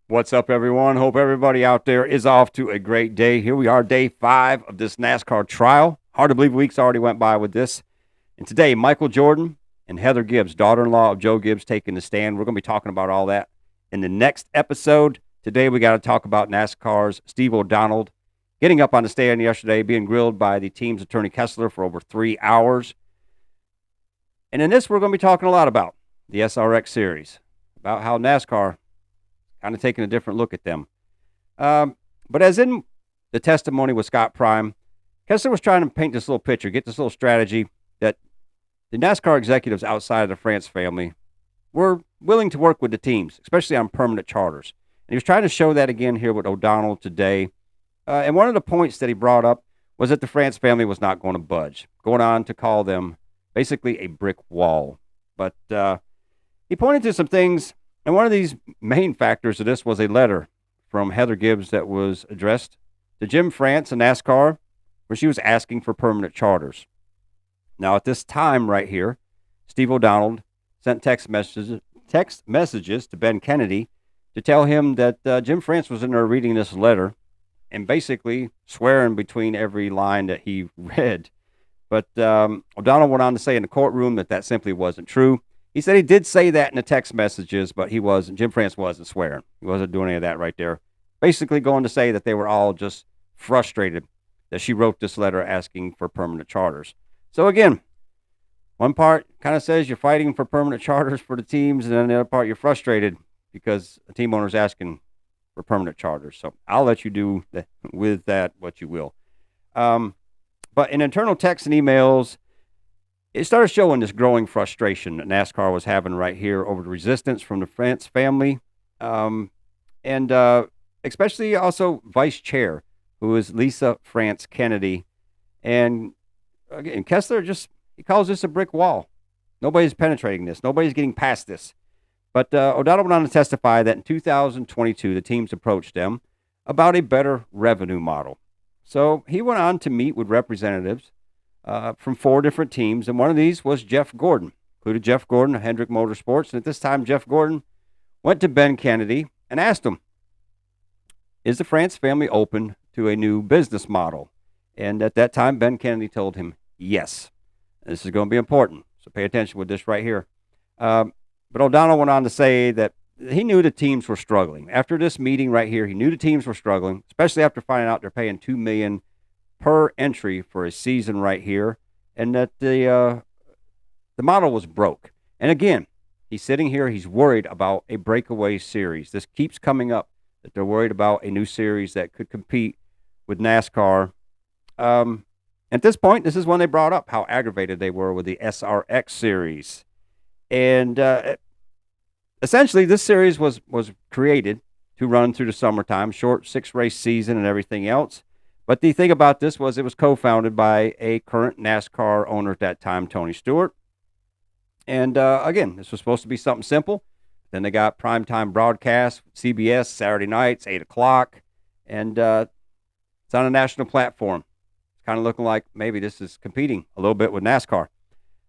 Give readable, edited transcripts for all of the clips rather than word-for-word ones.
What's up, everyone? Hope everybody out there is off to a great day. Here we are, day 5 of this NASCAR trial. Hard to believe weeks already went by with this. And today, Michael Jordan and Heather Gibbs, daughter-in-law of Joe Gibbs, taking the stand. We're going to be talking about all that in the next episode. Today, we got to talk about NASCAR's Steve O'Donnell getting up on the stand yesterday, being grilled by the team's attorney Kessler for over 3 hours. And in this, we're going to be talking a lot about the SRX Series, about how NASCAR kind of taking a different look at them. But as in the testimony with Scott Prime, Kessler was trying to paint this little picture, get this little strategy that the NASCAR executives outside of the France family were willing to work with the teams, especially on permanent charters. And he was trying to show that again here with O'Donnell today. And one of the points that he brought up was that the France family was not going to budge, going on to call them basically a brick wall. But he pointed to some things. And one of these main factors of this was a letter from Heather Gibbs that was addressed to Jim France and NASCAR, where she was asking for permanent charters. Now, at this time right here, Steve O'Donnell sent text messages to Ben Kennedy to tell him that Jim France was in there reading this letter and basically swearing between every line that he read. But O'Donnell went on to say in the courtroom that simply wasn't true. He said he did say that in the text messages, but Jim France wasn't swearing. He wasn't doing any of that right there. Basically going to say that they were all just frustrated that she wrote this letter asking for permanent charters. So again, one part kind of says you're fighting for permanent charters for the teams, and then the other part you're frustrated because a team owner's asking for permanent charters. So I'll let you do with that what you will. But in internal texts and emails, it started showing this growing frustration that NASCAR was having right here over the resistance from the France family, and especially also vice chair, who is Lisa France Kennedy. And again, Kessler he calls this a brick wall. Nobody's penetrating this. Nobody's getting past this. But O'Donnell went on to testify that in 2022, the teams approached them about a better revenue model. So he went on to meet with representatives from 4 different teams, and one of these was Jeff Gordon, included Jeff Gordon of Hendrick Motorsports. And at this time, Jeff Gordon went to Ben Kennedy and asked him, is the France family open to a new business model? And at that time, Ben Kennedy told him, yes. This is going to be important, so pay attention with this right here. But O'Donnell went on to say that he knew the teams were struggling. After this meeting right here, he knew the teams were struggling, especially after finding out they're paying $2 million per entry for a season right here, and that the model was broke. And again, he's sitting here, he's worried about a breakaway series. This keeps coming up, that they're worried about a new series that could compete with NASCAR. At this point, this is when they brought up how aggravated they were with the SRX Series. And essentially, this series was created to run through the summertime, short 6-race season and everything else. But the thing about this was it was co-founded by a current NASCAR owner at that time, Tony Stewart. And again, this was supposed to be something simple. Then they got primetime broadcasts, CBS, Saturday nights, 8 o'clock. And it's on a national platform. It's kind of looking like maybe this is competing a little bit with NASCAR.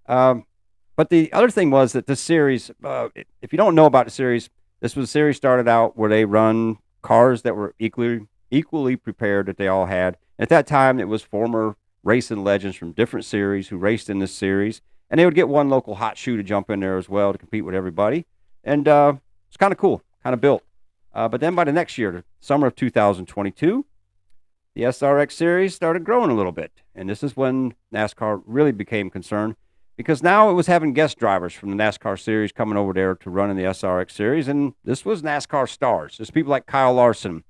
But the other thing was that this series, if you don't know about the series, this was a series started out where they run cars that were equally prepared that they all had. At that time, it was former racing legends from different series who raced in this series, and they would get one local hot shoe to jump in there as well to compete with everybody. And it's kind of cool, kind of built. But then by the next year, the summer of 2022, the SRX Series started growing a little bit. And this is when NASCAR really became concerned, because now it was having guest drivers from the NASCAR Series coming over there to run in the SRX Series. And this was NASCAR stars. There's people like Kyle Larson,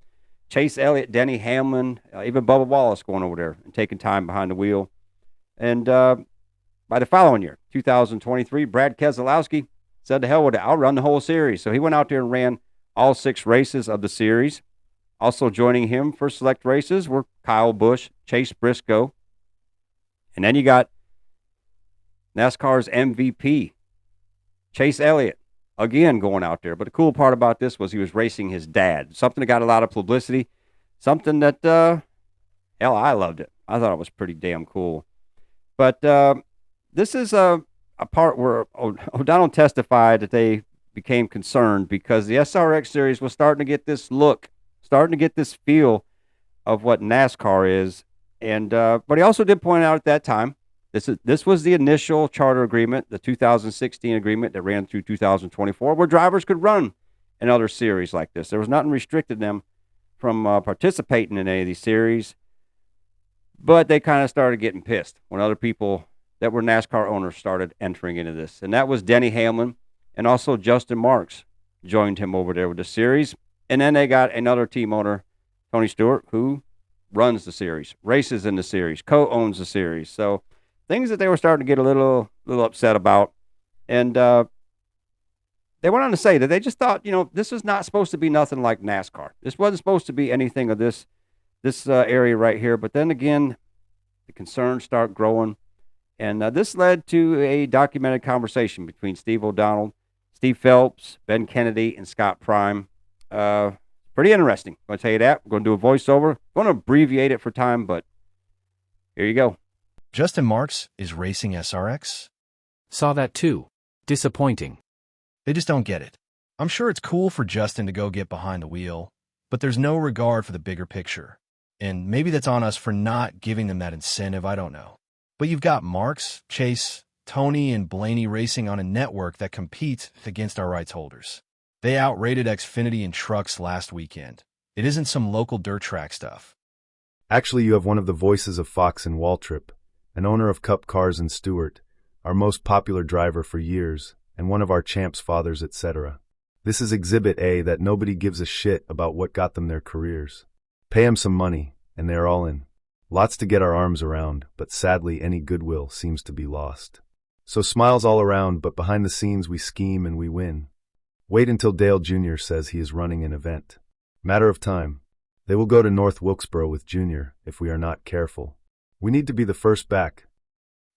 Chase Elliott, Denny Hamlin, even Bubba Wallace going over there and taking time behind the wheel. And by the following year, 2023, Brad Keselowski said, to hell with it, I'll run the whole series. So he went out there and ran all 6 races of the series. Also joining him for select races were Kyle Busch, Chase Briscoe. And then you got NASCAR's MVP, Chase Elliott, again going out there. But the cool part about this was he was racing his dad, something that got a lot of publicity, something that, hell, I loved it. I thought it was pretty damn cool. But this is a part where O'Donnell testified that they became concerned because the SRX Series was starting to get this look, starting to get this feel of what NASCAR is. And but he also did point out at that time, this was the initial charter agreement, the 2016 agreement that ran through 2024, where drivers could run in other series like this. There was nothing restricted them from participating in any of these series, but they kind of started getting pissed when other people that were NASCAR owners started entering into this. And that was Denny Hamlin and also Justin Marks joined him over there with the series. And then they got another team owner, Tony Stewart, who runs the series, races in the series, co-owns the series. So things that they were starting to get a little upset about. And they went on to say that they just thought, this is not supposed to be nothing like NASCAR. This wasn't supposed to be anything of this area right here. But then again, the concerns start growing. And this led to a documented conversation between Steve O'Donnell, Steve Phelps, Ben Kennedy, and Scott Prime. Pretty interesting. I'm going to tell you that. We're going to do a voiceover. I'm going to abbreviate it for time, but here you go. Justin Marks is racing SRX. Saw that too. Disappointing. They just don't get it. I'm sure it's cool for Justin to go get behind the wheel, but there's no regard for the bigger picture. And maybe that's on us for not giving them that incentive, I don't know. But you've got Marks, Chase, Tony, and Blaney racing on a network that competes against our rights holders. They outrated Xfinity in trucks last weekend. It isn't some local dirt track stuff. Actually, you have one of the voices of Fox and Waltrip, an owner of Cup Cars and Stewart, our most popular driver for years, and one of our champs' fathers, etc. This is Exhibit A that nobody gives a shit about what got them their careers. Pay them some money, and they're all in. Lots to get our arms around, but sadly any goodwill seems to be lost. So smiles all around, but behind the scenes we scheme and we win. Wait until Dale Jr. says he is running an event. Matter of time. They will go to North Wilkesboro with Jr. if we are not careful. We need to be the first back.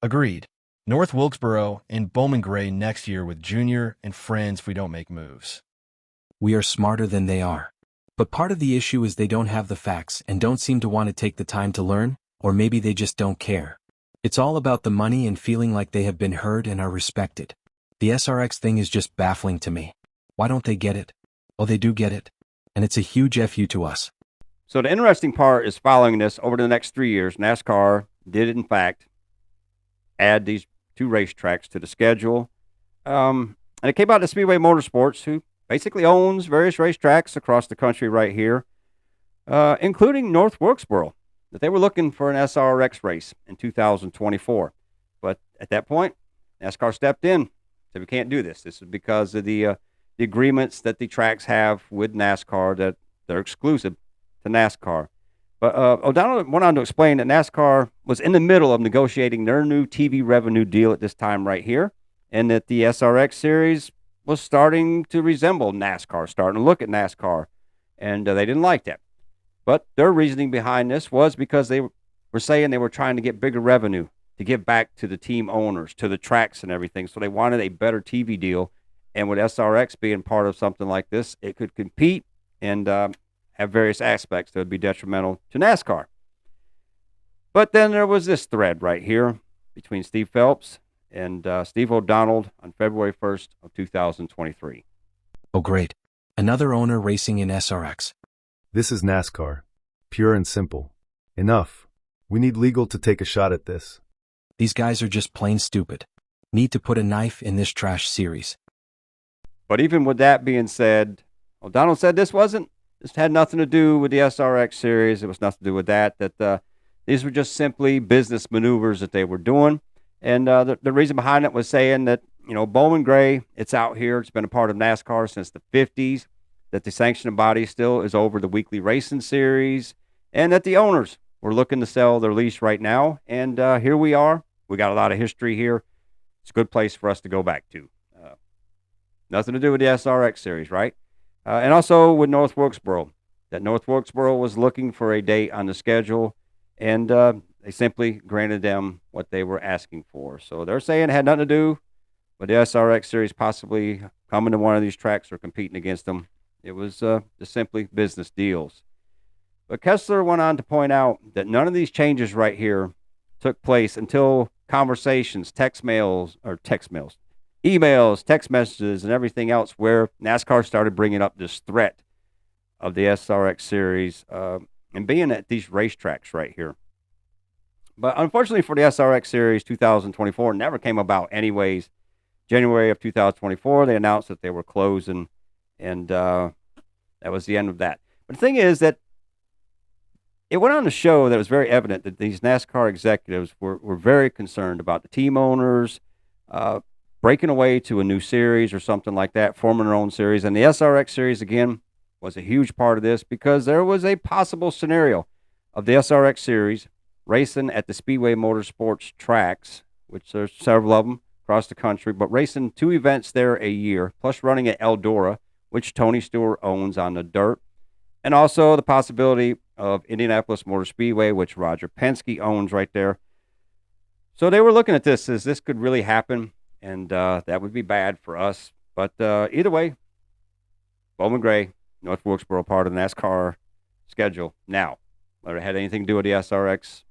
Agreed. North Wilkesboro and Bowman Gray next year with Jr. and friends if we don't make moves. We are smarter than they are. But part of the issue is they don't have the facts and don't seem to want to take the time to learn, or maybe they just don't care. It's all about the money and feeling like they have been heard and are respected. The SRX thing is just baffling to me. Why don't they get it? Oh, they do get it. And it's a huge FU to us. So the interesting part is following this over the next 3 years, NASCAR did, in fact, add these 2 racetracks to the schedule. And it came out to Speedway Motorsports, who basically owns various racetracks across the country right here, including North Wilkesboro, that they were looking for an SRX race in 2024. But at that point, NASCAR stepped in, said we can't do this. This is because of the agreements that the tracks have with NASCAR that they're exclusive to NASCAR. But O'Donnell went on to explain that NASCAR was in the middle of negotiating their new TV revenue deal at this time right here, and that the SRX Series was starting to resemble NASCAR, starting to look at NASCAR, and they didn't like that. But their reasoning behind this was because they were saying they were trying to get bigger revenue to give back to the team owners, to the tracks and everything, so they wanted a better TV deal, and with SRX being part of something like this, it could compete and have various aspects that would be detrimental to NASCAR. But then there was this thread right here between Steve Phelps and Steve O'Donnell on February 1st of 2023. Oh, great. Another owner racing in SRX. This is NASCAR. Pure and simple. Enough. We need legal to take a shot at this. These guys are just plain stupid. Need to put a knife in this trash series. But even with that being said, O'Donnell said this had nothing to do with the SRX Series. It was nothing to do with that these were just simply business maneuvers that they were doing. And the reason behind it was saying that, Bowman Gray, it's out here. It's been a part of NASCAR since the 50s, that the sanctioning body still is over the weekly racing series, and that the owners were looking to sell their lease right now. And here we are. We got a lot of history here. It's a good place for us to go back to. Nothing to do with the SRX Series, right? And also with North Wilkesboro, that North Wilkesboro was looking for a date on the schedule, and they simply granted them what they were asking for. So they're saying it had nothing to do with the SRX Series possibly coming to one of these tracks or competing against them. It was just simply business deals. But Kessler went on to point out that none of these changes right here took place until text mails, emails, text messages, and everything else where NASCAR started bringing up this threat of the SRX Series and being at these racetracks right here. But unfortunately for the SRX Series 2024, it never came about anyways. January of 2024, they announced that they were closing, and that was the end of that. But the thing is that it went on to show that it was very evident that these NASCAR executives were very concerned about the team owners breaking away to a new series or something like that, forming their own series. And the SRX Series, again, was a huge part of this because there was a possible scenario of the SRX Series racing at the Speedway Motorsports tracks, which there's several of them across the country, but racing 2 events there a year, plus running at Eldora, which Tony Stewart owns on the dirt, and also the possibility of Indianapolis Motor Speedway, which Roger Penske owns right there. So they were looking at this as this could really happen, and that would be bad for us. But either way, Bowman Gray, North Wilkesboro, part of the NASCAR schedule. Now, whether it had anything to do with the SRX,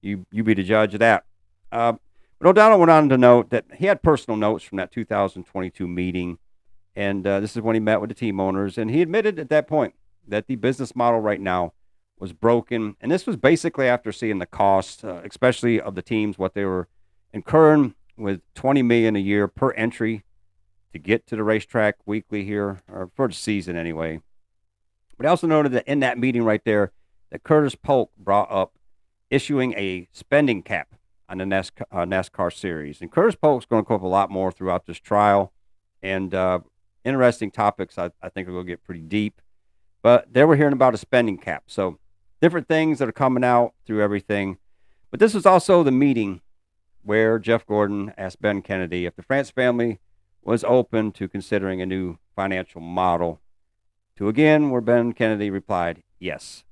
you be the judge of that. But O'Donnell went on to note that he had personal notes from that 2022 meeting, and this is when he met with the team owners, and he admitted at that point that the business model right now was broken, and this was basically after seeing the cost, especially of the teams, what they were incurring with $20 million a year per entry to get to the racetrack weekly here, or for the season anyway. But I also noted that in that meeting right there, that Curtis Polk brought up issuing a spending cap on the NASCAR Series. And Curtis Polk's going to come up a lot more throughout this trial. And interesting topics I think are going to get pretty deep. But they were hearing about a spending cap. So different things that are coming out through everything. But this was also the meeting where Jeff Gordon asked Ben Kennedy if the France family was open to considering a new financial model. To again, where Ben Kennedy replied, yes.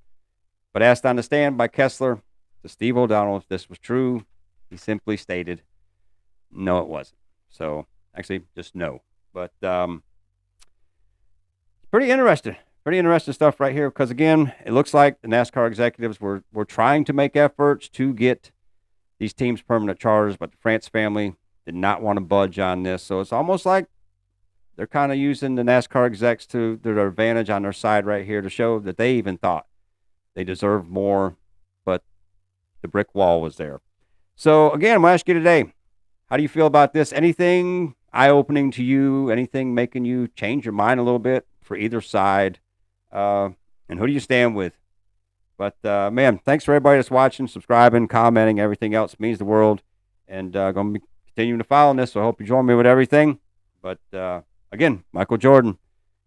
But asked on the stand by Kessler to Steve O'Donnell if this was true, he simply stated, no, it wasn't. So, actually, just no. But pretty interesting. Pretty interesting stuff right here because, again, it looks like the NASCAR executives were trying to make efforts to get these teams permanent charters, but the France family did not want to budge on this. So it's almost like they're kind of using the NASCAR execs to their advantage on their side right here to show that they even thought they deserved more, but the brick wall was there. So, again, I'm going to ask you today, how do you feel about this? Anything eye-opening to you? Anything making you change your mind a little bit for either side? And who do you stand with? But, man, thanks for everybody that's watching, subscribing, commenting, everything else. It means the world. And going to be continuing to follow this, so I hope you join me with everything. But, again, Michael Jordan,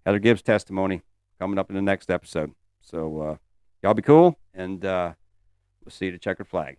Heather Gibbs' testimony coming up in the next episode. So, y'all be cool, and we'll see you at the checkered flag.